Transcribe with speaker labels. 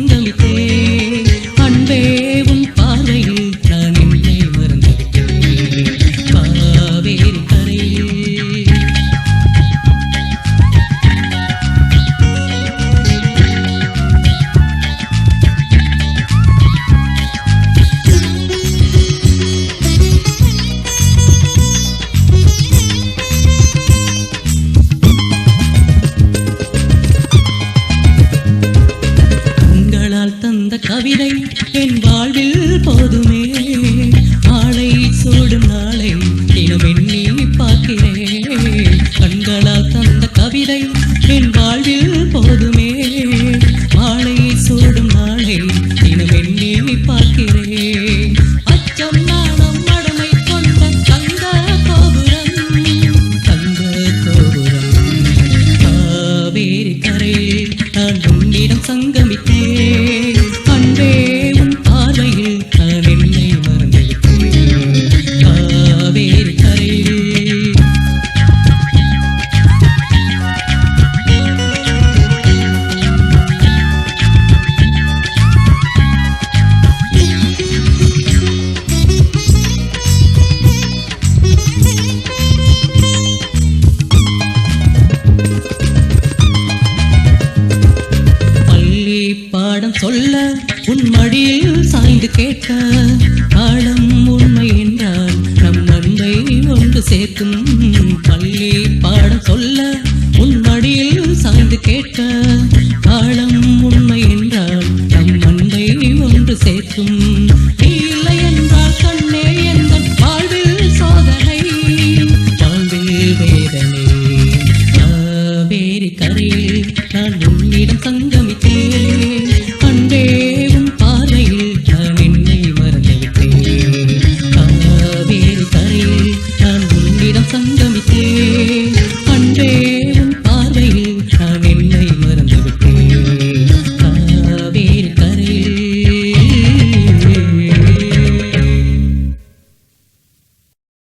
Speaker 1: சங்கமித்தேன் அன்பே உன் பார்வையில் நான் என்னை மறந்துவிட்டேன் காவேரி கரையில் தந்த கவிதை என் வாழ்வில் போதுமே ஆளை சூடும் நாளை தினம் எண்ணி பார்க்கிறேன் கண்களால் தந்த கவிதை என் வாழ்வில் போதுமே ஆளை சூடும் நாளை தினம் எண்ணி பார்க்கிறேன் அச்சம் நாணம் மடமை கொண்ட தங்க கோபுரம் காவேரி கரையில் நான் உன்னிடம் சங்கமித்தேன் பாடம் சொல்ல உன் மடியில் சாய்ந்து கேட்க ஆழம் உண்மை என்றால் நம் அன்பை ஒன்று சேர்க்கும் பள்ளி பாடம் சொல்ல உன் மடியில் சாய்ந்து கேட்க ஆழம் உண்மை என்றால் நம் அன்பை ஒன்று சேர்க்கும் இல்லை என்றால் கண்ணே எந்த வாழ்வில் சோதனை வாழ்வில் வேதனை காவேரி கரையில் நான் உன்னிடம் சங்கமித்தேன் அன்பே உன் பார்வையில் நான் என்னை மறந்துவிட்டேன் காவேரி கரையில் நான் உன்னிடம் சங்கமித்தேன் அன்பே